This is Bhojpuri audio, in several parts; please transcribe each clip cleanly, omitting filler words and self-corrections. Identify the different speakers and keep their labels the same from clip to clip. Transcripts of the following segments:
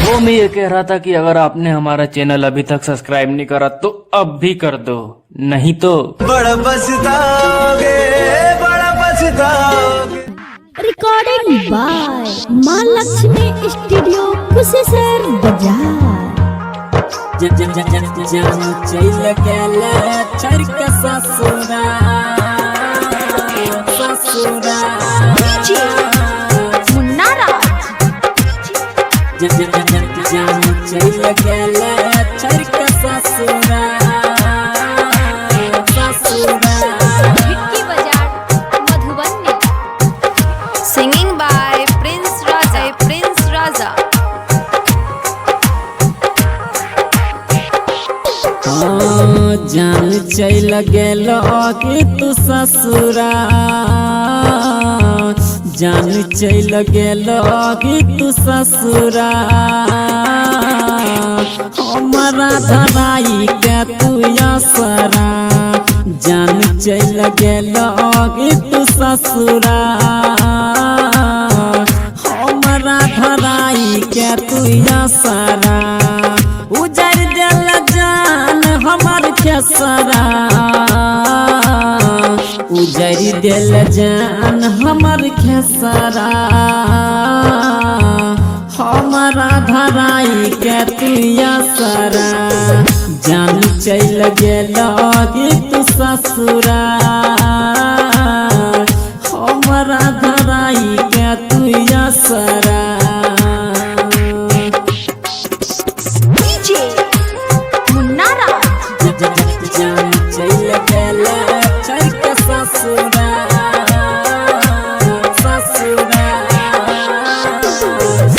Speaker 1: वो मैं ये कह रहा था कि अगर आपने हमारा चैनल अभी तक सब्सक्राइब नहीं करा तो अब भी कर दो, नहीं तो
Speaker 2: बड़ा पछताओगे, बड़ा पछताओगे।
Speaker 3: रिकॉर्डिंग बाय मां लक्ष्मी स्टूडियो कुशेश्वर बाजार।
Speaker 4: जन जन जन जन जन चल गेले चरक ससुरा ससुरा
Speaker 3: मुन्ना राज।
Speaker 4: जन जन जन जन चल गेले चरक ससुरा ससुरा
Speaker 3: विक्की बाजार Madhubani. Singing by Prince Raja. Prince Raja
Speaker 4: जान चल गेलो कि तू ससुरा, जान चल गेलो कि तू ससुरा, हमारा धराई के तू असरा। जान चल गेलो कि तू ससुरा, हमारा धराई के तू असरा। उजर दिल जान हमार खेसरा, उजर दिल जान हमार खेसरा, हमारा धराई के तू असरा। जान चल गेलो कि तू ससुरा, हमारा धराई के तू असरा।
Speaker 3: मुन्ना राज।
Speaker 4: जान चल गेले चरक ससुरा ससुरा।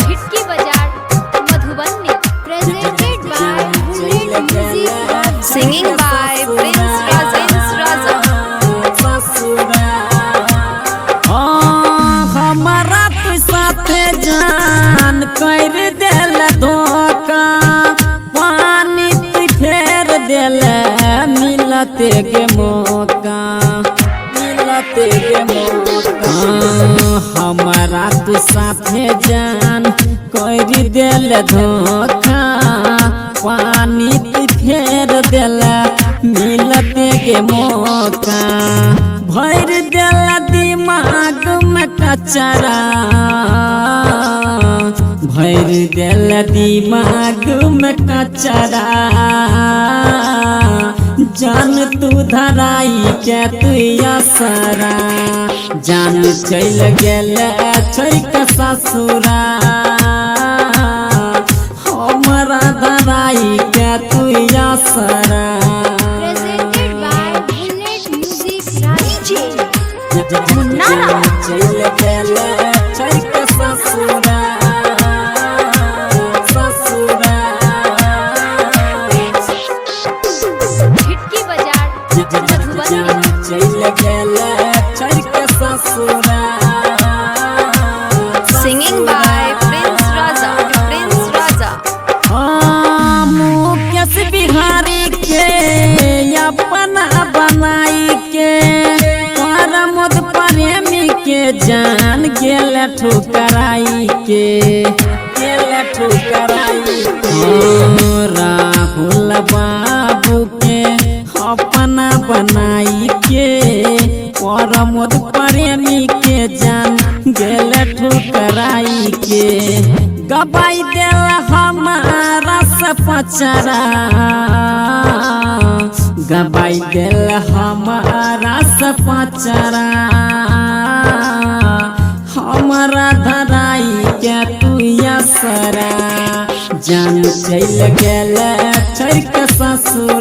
Speaker 3: विक्की बाजार Madhubani. Presented by Bullet music. Singing by Prince Raja.
Speaker 4: हमारा तू साथे जान कर दिल धोखा, पानी तू फेर दिल मिलते के मौका, मिलते के मौका। हमारा तू साथे जान कर दिल धोखा, पानी तू फेर दिल मिलते के मौका। भर दिल दिमाग में कचरा, भर दिल दिमाग में कचरा। जान तू धराई के तू असरा। जान चल गेले चरक ससुरा, हमारा धराई के तू असरा।
Speaker 3: Presented by Bullet music. Munna Raj.
Speaker 4: चल गेले चरक ससुरा ससुरा।
Speaker 3: विक्की बाजार मधुबनी।
Speaker 4: चल गेले चरक ससुरा।
Speaker 3: Singing by Prince Raja. Prince Raja
Speaker 4: Mukesh Bihari के अपना बनाई के, परमोद प्रेमी के जान गेल ठुकराई के, गेल ठुकराई के। राहुल बाबू के अपना बनाई के, परमोद प्रेमी के जान गेल ठुकराई के। गबाई दिल हमारा से पचरा, गबाई दिल हमारा से पचरा। हमारा धराई के तू असरा। जान चल गेले चरक ससुरा।